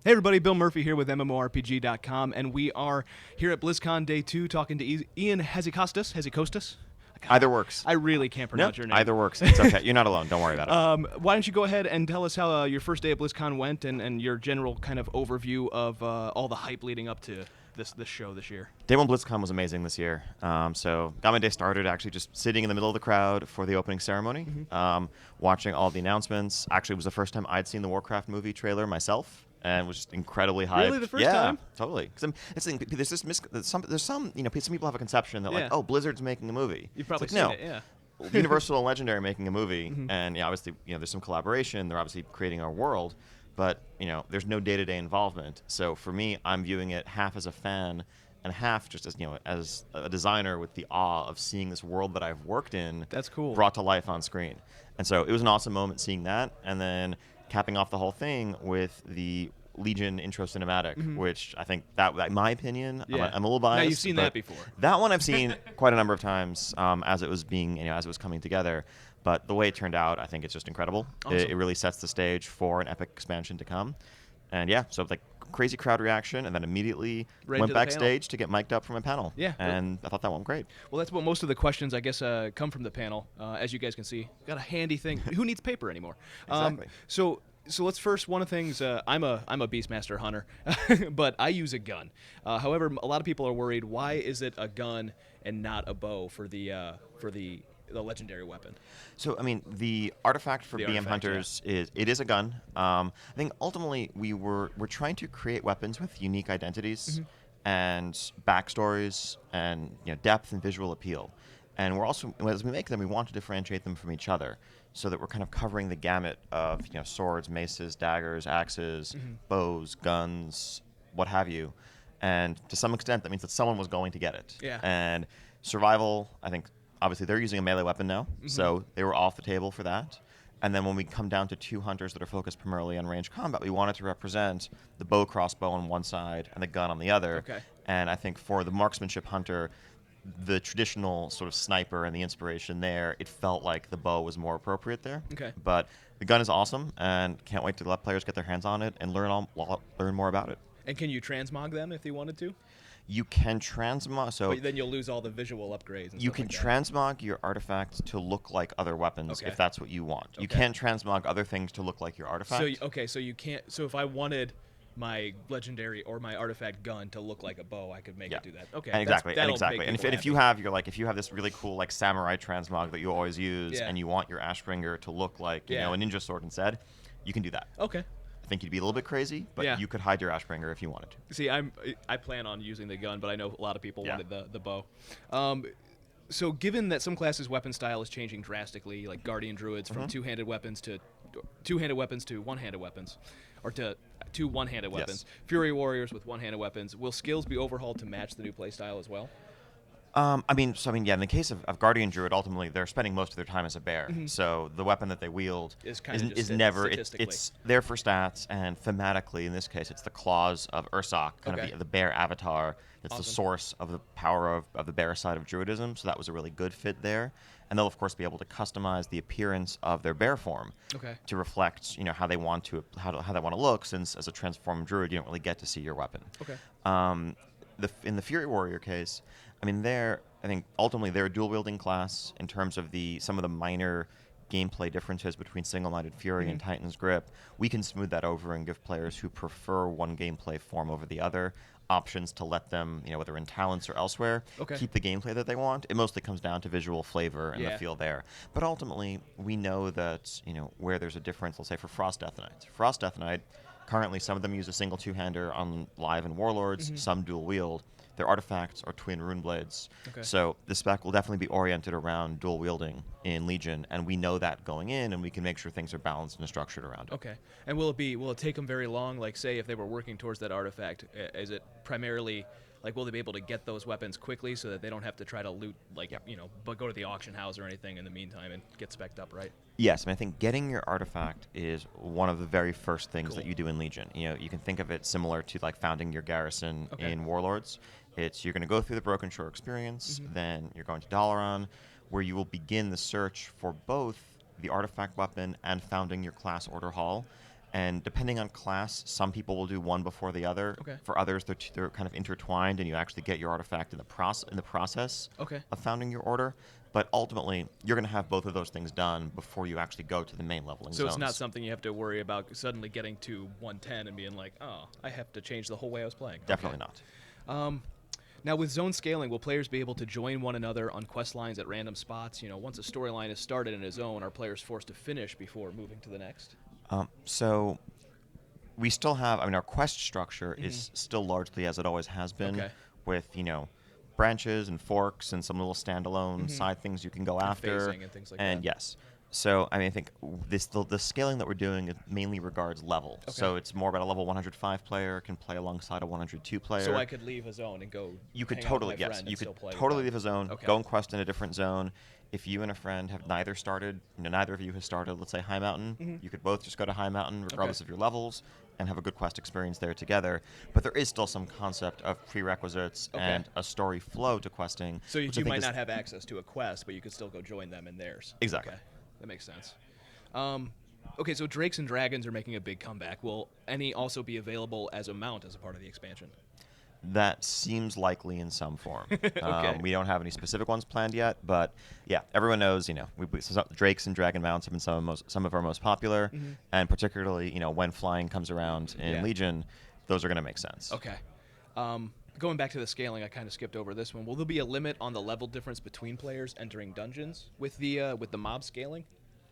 Hey everybody, Bill Murphy here with MMORPG.com, and we are here at BlizzCon Day 2 talking to Ian Hozzikostas. Hozzikostas? Either works. I really can't pronounce your name. Either works. It's okay. You're not alone. Don't worry about it. Why don't you go ahead and tell us how your first day at BlizzCon went and your general kind of overview of all the hype leading up to this show this year. Day 1 BlizzCon was amazing this year. So got my day started actually just sitting in the middle of the crowd for the opening ceremony, watching all the announcements. Actually, it was the first time I'd seen the Warcraft movie trailer myself. And was just incredibly hyped. Really, the first time? Yeah, totally. Because there's some some people have a conception that like, oh, Blizzard's making a movie. You've probably seen it, yeah. Universal and Legendary making a movie, and obviously, there's some collaboration. They're obviously creating our world, but there's no day-to-day involvement. So for me, I'm viewing it half as a fan and half just as as a designer with the awe of seeing this world that I've worked in. That's cool. Brought to life on screen, and so it was an awesome moment seeing that, and then capping off the whole thing with the Legion intro cinematic, which I think that, in my opinion, yeah. I'm a little biased. Now you've seen that before. That one I've seen quite a number of times as it was being, as it was coming together. But the way it turned out, I think it's just incredible. Awesome. It really sets the stage for an epic expansion to come. And yeah, so like crazy crowd reaction, and then immediately went backstage to get mic'd up from a panel. Yeah, and I thought that went great. Well, that's what most of the questions, I guess, come from the panel. As you guys can see, got a handy thing. Who needs paper anymore? Exactly. So let's first, one of the things, I'm a Beastmaster hunter, but I use a gun. However, a lot of people are worried, why is it a gun and not a bow for the legendary weapon? So, I mean, the artifact for BM hunters is a gun. I think ultimately we're trying to create weapons with unique identities and backstories and depth and visual appeal. And we're also, as we make them, we want to differentiate them from each other, so that we're kind of covering the gamut of swords, maces, daggers, axes, bows, guns, what have you. And to some extent, that means that someone was going to get it. Yeah. And survival, I think, obviously they're using a melee weapon now, so they were off the table for that. And then when we come down to two hunters that are focused primarily on ranged combat, we wanted to represent the bow crossbow on one side and the gun on the other. Okay. And I think for the marksmanship hunter, the traditional sort of sniper and the inspiration there, it felt like the bow was more appropriate there. Okay. But the gun is awesome, and can't wait to let players get their hands on it and learn more about it. And can you transmog them if you wanted to? You can transmog, so but then you'll lose all the visual upgrades. And you stuff can like transmog your artifact to look like other weapons if that's what you want. You can't transmog other things to look like your artifact. So you can't. So if I wanted my legendary or my artifact gun to look like a bow, I could make it do that. Okay. And exactly. And if you have this really cool like samurai transmog that you always use, and you want your Ashbringer to look like a ninja sword instead, you can do that. Okay. I think you'd be a little bit crazy, but you could hide your Ashbringer if you wanted to. See, I plan on using the gun, but I know a lot of people wanted the bow. So given that some classes' weapon style is changing drastically, like Guardian Druids from two-handed weapons to one-handed weapons, or to two one-handed weapons, Fury Warriors with one-handed weapons, will skills be overhauled to match the new playstyle as well? In the case of Guardian Druid, ultimately they're spending most of their time as a bear. So the weapon that they wield is never it's there for stats, and thematically in this case it's the claws of Ursoc, kind of the bear avatar. It's the source of the power of the bear side of Druidism. So that was a really good fit there. And they'll of course be able to customize the appearance of their bear form to reflect how they want to look. Since as a transformed Druid you don't really get to see your weapon. Okay. In the Fury Warrior case, I think ultimately they're a dual-wielding class in terms of some of the minor gameplay differences between Single-Minded Fury and Titan's Grip. We can smooth that over and give players who prefer one gameplay form over the other options to let them, whether in talents or elsewhere, keep the gameplay that they want. It mostly comes down to visual flavor and the feel there. But ultimately, we know that, where there's a difference, let's say for Frost Death Knights. Frost Death Knight, currently some of them use a single two-hander on Live and Warlords, some dual-wield. Their artifacts are twin rune blades. So the spec will definitely be oriented around dual wielding in Legion, and we know that going in, and we can make sure things are balanced and structured around it. Okay. And will it take them very long? Like, say, if they were working towards that artifact, is it primarily like, will they be able to get those weapons quickly so that they don't have to try to loot, but go to the auction house or anything in the meantime and get spec'd up, right? Yes, I think getting your artifact is one of the very first things that you do in Legion. You can think of it similar to like founding your garrison in Warlords. You're going to go through the Broken Shore experience, then you're going to Dalaran, where you will begin the search for both the artifact weapon and founding your class order hall. And depending on class, some people will do one before the other. Okay. For others, they're kind of intertwined, and you actually get your artifact in the process Okay. of founding your order. But ultimately, you're going to have both of those things done before you actually go to the main leveling So zones. it's not something you have to worry about suddenly getting to 110 and being like, oh, I have to change the whole way I was playing. Definitely not. Now, with zone scaling, will players be able to join one another on quest lines at random spots? Once a storyline is started in a zone, are players forced to finish before moving to the next? So we still have, our quest structure is still largely as it always has been, with, branches and forks and some little standalone side things you can go after. Phasing and things like and that. yes. So, I think the scaling that we're doing mainly regards level. Okay. So it's more about a level 105 player can play alongside a 102 player. So I could leave a zone and go. You could hang out totally, with my yes. friend You and could still play with totally them. leave a zone, Okay. go and quest in a different zone. If you and a friend have neither started, neither of you has started, let's say, High Mountain, you could both just go to High Mountain, regardless of your levels, and have a good quest experience there together. But there is still some concept of prerequisites and a story flow to questing. So which I you think might is- not have access to a quest, but you could still go join them in theirs. Exactly. Okay. That makes sense. Okay, so Drakes and Dragons are making a big comeback. Will any also be available as a mount as a part of the expansion? That seems likely in some form. Okay. We don't have any specific ones planned yet, but yeah, everyone knows. Drakes and dragon mounts have been some of our most popular, and particularly when flying comes around in Legion, those are going to make sense. Okay. Going back to the scaling, I kind of skipped over this one. Will there be a limit on the level difference between players entering dungeons with the mob scaling?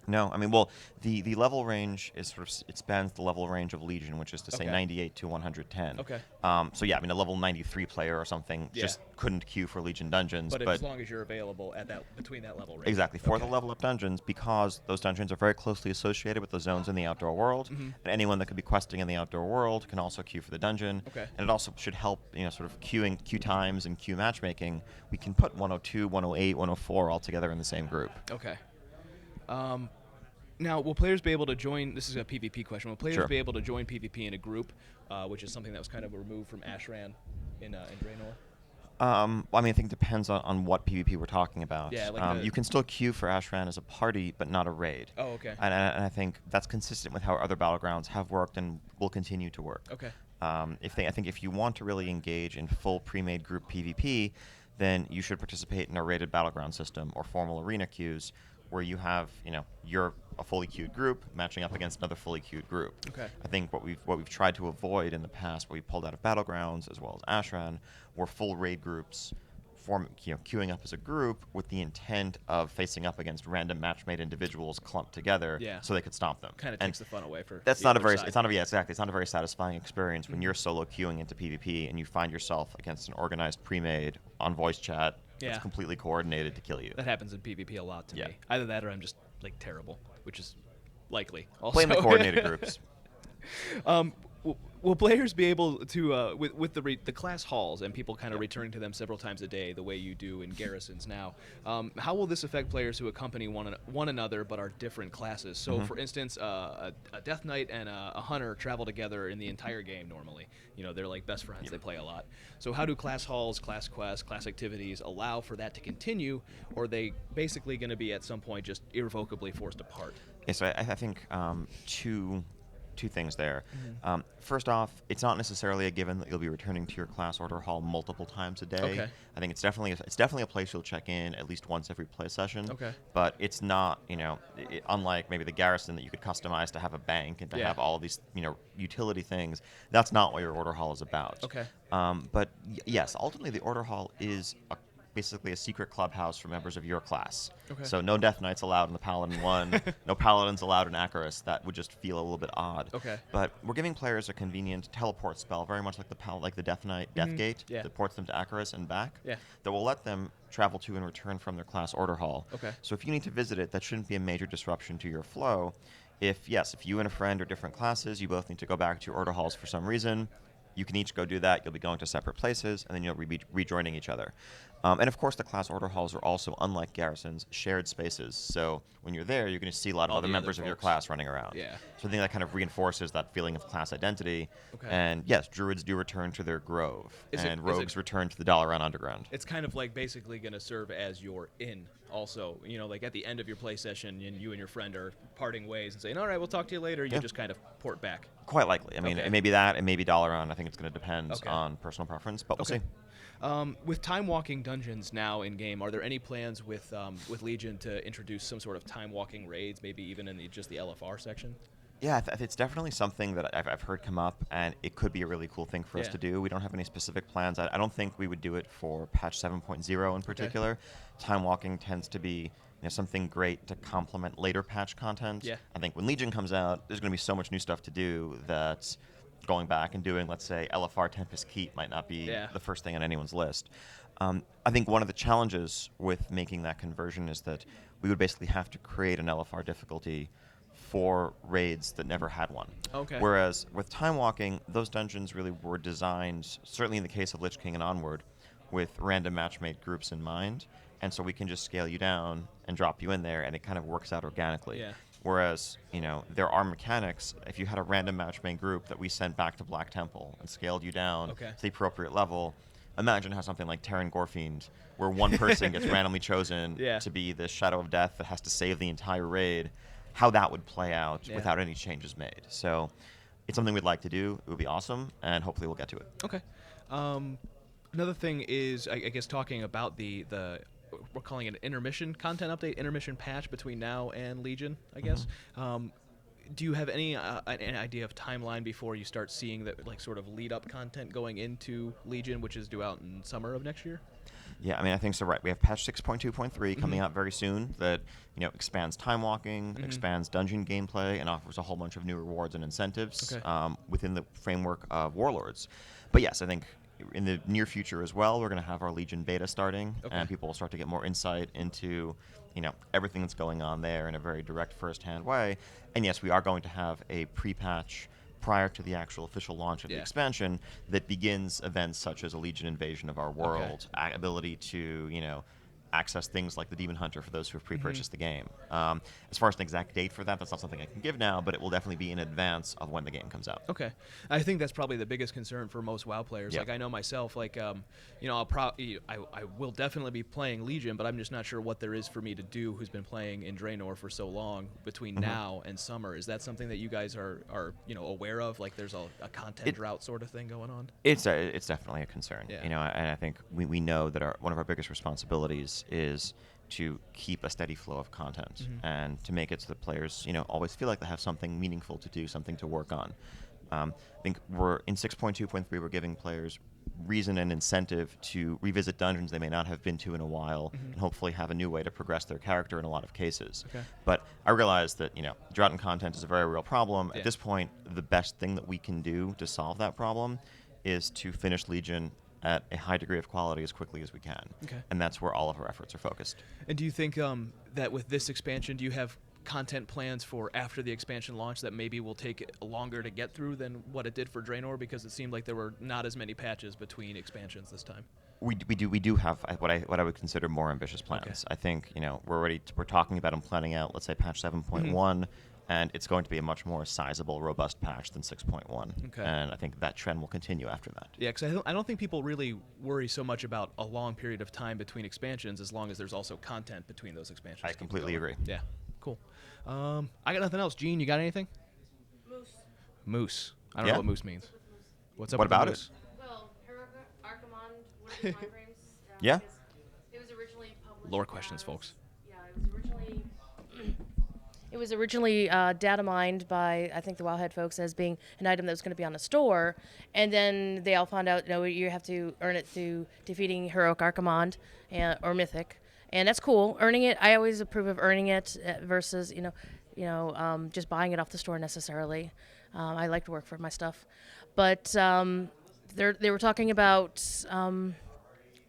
No, well, the level range is it spans the level range of Legion, which is to say 98 to 110. Okay. So yeah, a level 93 player or something just couldn't queue for Legion dungeons. But as long as you're available at between that level range. Exactly, for the level up dungeons, because those dungeons are very closely associated with the zones in the outdoor world, and anyone that could be questing in the outdoor world can also queue for the dungeon. Okay. And it also should help, sort of queue times and queue matchmaking. We can put 102, 108, 104 all together in the same group. Okay. Now, will players be able to join? This is a PvP question. Will players be able to join PvP in a group, which is something that was kind of removed from Ashran in Draenor? I think it depends on what PvP we're talking about. Yeah, you can still queue for Ashran as a party, but not a raid. Oh, okay. And I think that's consistent with how other battlegrounds have worked and will continue to work. Okay. I think if you want to really engage in full pre-made group PvP, then you should participate in a rated battleground system or formal arena queues, where you have, you're a fully queued group matching up against another fully queued group. Okay. I think what we've tried to avoid in the past, what we pulled out of Battlegrounds as well as Ashran, were full raid groups queuing up as a group with the intent of facing up against random match-made individuals clumped together so they could stomp them. Kind of takes the fun away for that's the not a other very side. it's not a very satisfying experience when you're solo queuing into PvP and you find yourself against an organized pre-made on voice chat that's completely coordinated to kill you. That happens in PvP a lot to me. Either that or I'm just terrible, which is likely. Also. Blame the coordinated groups. Will players be able to, with the class halls and people kind of returning to them several times a day, the way you do in garrisons now, how will this affect players who accompany one another but are different classes? So, for instance, a Death Knight and a Hunter travel together in the entire game normally. They're like best friends. They play a lot. So how do class halls, class quests, class activities allow for that to continue, or are they basically going to be at some point just irrevocably forced apart? Yes, I think two things there. First off, it's not necessarily a given that you'll be returning to your class order hall multiple times a day. Okay. I think it's definitely a place you'll check in at least once every play session. Okay. But it's not, unlike maybe the garrison that you could customize to have a bank and to have all of these, utility things. That's not what your order hall is about. Okay. But yes, ultimately the order hall is basically a secret clubhouse for members of your class. Okay. So no Death Knights allowed in the Paladin one, no Paladins allowed in Acheris. That would just feel a little bit odd. Okay. But we're giving players a convenient teleport spell, very much like the Death Knight Death Gate, that ports them to Acheris and back. Yeah. That will let them travel to and return from their class order hall. Okay. So if you need to visit it, that shouldn't be a major disruption to your flow. If you and a friend are different classes, you both need to go back to your order halls for some reason, you can each go do that. You'll be going to separate places, and then you'll be rejoining each other. And of course, the class order halls are also, unlike garrisons, shared spaces. So when you're there, you're going to see a lot of All other the other members of your folks. class running around. Yeah. So I think that kind of reinforces that feeling of class identity. Okay. And yes, druids do return to their grove, Is and it- rogues return to the Dalaran Underground. It's kind of like basically going to serve as your inn also. You know, like at the end of your play session, and you and your friend are parting ways and saying, all right, we'll talk to you later. You Yeah. just kind of port back. Quite likely. I mean, Okay. it may be that, it may be Dalaran. I think it's going to depend Okay. on personal preference, but we'll Okay. see. With time walking dungeons now in game, are there any plans with Legion to introduce some sort of time walking raids, maybe even in just the LFR section? Yeah, it's definitely something that I've heard come up, and it could be a really cool thing for us Yeah. to do. We don't have any specific plans. I don't think we would do it for patch 7.0 in particular. Time walking tends to be something great to complement later patch content. Yeah. I think when Legion comes out, there's going to be so much new stuff to do that going back and doing, let's say, LFR Tempest Keep might not be Yeah. the first thing on anyone's list. I think one of the challenges with making that conversion is that we would basically have to create an LFR difficulty for raids that never had one. Okay. Whereas with time walking, those dungeons really were designed, certainly in the case of Lich King and onward, with random match-made groups in mind, and so we can just scale you down and drop you in there, and it kind of works out organically. Yeah. Whereas, there are mechanics. If you had a random match-made group that we sent back to Black Temple and scaled you down Okay. to the appropriate level, imagine how something like Terran Gorefiend, where one person gets randomly chosen Yeah. to be the Shadow of Death that has to save the entire raid, how that would play out Yeah. without any changes made. So it's something we'd like to do. It would be awesome, and hopefully we'll get to it. Okay. Another thing is, I guess, talking about the we're calling it an intermission content update, intermission patch between now and Legion, I guess. Do you have any an idea of timeline before you start seeing that, like, sort of lead up content going into Legion, which is due out in summer of next year? Yeah, I mean, I think so, right. We have patch 6.2.3 coming out very soon that, expands time walking, expands dungeon gameplay, and offers a whole bunch of new rewards and incentives Okay. within the framework of Warlords. But yes, I think in the near future as well, we're going to have our Legion beta starting, Okay. and people will start to get more insight into, everything that's going on there in a very direct first-hand way. And yes, we are going to have a pre-patch prior to the actual official launch of the Yeah. expansion that begins events such as a Legion invasion of our world, ability to, access things like the Demon Hunter for those who have pre-purchased the game. As far as an exact date for that's not something I can give now, but it will definitely be in advance of when the game comes out. Okay, I think that's probably the biggest concern for most WoW players. Yeah. Like, I know myself, like, I will definitely be playing Legion, but I'm just not sure what there is for me to do who's been playing in Draenor for so long between now and summer. Is that something that you guys are aware of? Like, there's a content drought sort of thing going on? It's definitely a concern, Yeah. and I think we know that one of our biggest responsibilities is to keep a steady flow of content and to make it so that players, always feel like they have something meaningful to do, something to work on. I think we're in 6.2.3, we're giving players reason and incentive to revisit dungeons they may not have been to in a while and hopefully have a new way to progress their character in a lot of cases. Okay. But I realize that, drought in content is a very real problem. Yeah. At this point, the best thing that we can do to solve that problem is to finish Legion at a high degree of quality as quickly as we can. Okay. And that's where all of our efforts are focused. And do you think that with this expansion, do you have content plans for after the expansion launch that maybe will take longer to get through than what it did for Draenor, because it seemed like there were not as many patches between expansions this time? We do have what I would consider more ambitious plans. Okay. I think we're talking about and planning out, let's say, patch 7.1, and it's going to be a much more sizable, robust patch than 6.1. Okay. And I think that trend will continue after that. Yeah, because I don't think people really worry so much about a long period of time between expansions, as long as there's also content between those expansions. I to keep completely going. agree. Yeah, cool. I got nothing else. Gene, you got anything? Moose. Moose. I don't Yeah. know what moose means. What's up What with the about it? moose? Well, Archimond, what are the time frames? Yeah. because It was originally published. Lore questions, as- folks. Yeah, it was originally. It was originally data mined by, I think, the Wowhead folks as being an item that was going to be on a store, and then they all found out, you have to earn it through defeating Heroic Archimond or Mythic, and that's cool. Earning it, I always approve of earning it versus just buying it off the store necessarily. I like to work for my stuff, but they were talking about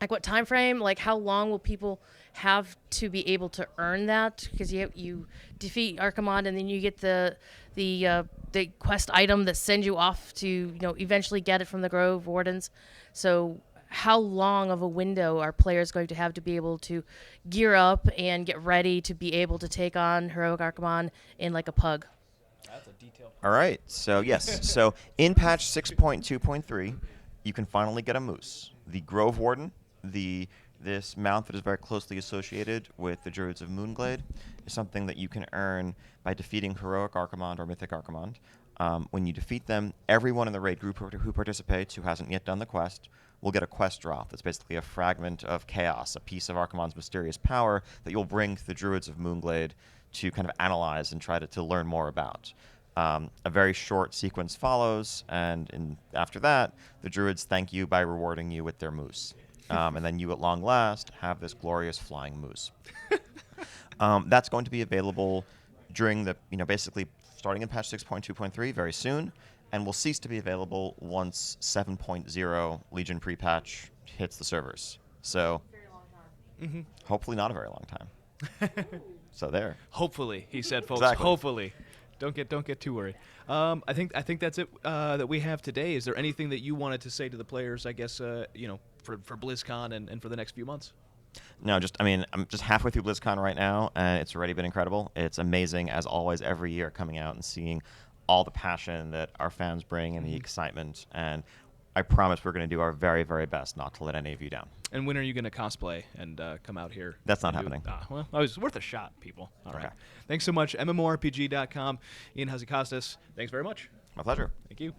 like what time frame, like how long will people have to be able to earn that? Because you defeat Archimond and then you get the quest item that sends you off to eventually get it from the Grove Wardens. So how long of a window are players going to have to be able to gear up and get ready to be able to take on Heroic Archimon in like a pug? That's a detail. All right. So yes. So in patch 6.2.3, you can finally get a moose. The Grove Warden, this mount that is very closely associated with the Druids of Moonglade, is something that you can earn by defeating Heroic Archimon or Mythic Archimon. When you defeat them, everyone in the raid group who participates who hasn't yet done the quest will get a quest drop. That's basically a fragment of chaos, a piece of Archimon's mysterious power that you'll bring to the Druids of Moonglade to kind of analyze and try to learn more about. A very short sequence follows, and after that, the Druids thank you by rewarding you with their moose. And then you, at long last, have this glorious flying moose. That's going to be available during basically starting in patch 6.2.3 very soon, and will cease to be available once 7.0 Legion pre-patch hits the servers. So, hopefully not a very long time. So there. Hopefully, he said, folks. Exactly. Hopefully. Don't get too worried. I think that's it that we have today. Is there anything that you wanted to say to the players? I guess for BlizzCon and for the next few months. No, I'm just halfway through BlizzCon right now, and it's already been incredible. It's amazing, as always, every year coming out and seeing all the passion that our fans bring and the excitement. And I promise we're going to do our very, very best not to let any of you down. And when are you going to cosplay and come out here? That's not happening. Well, it was worth a shot, people. All right. Okay. Thanks so much. MMORPG.com. Hozzikostas. Thanks very much. My pleasure. Thank you.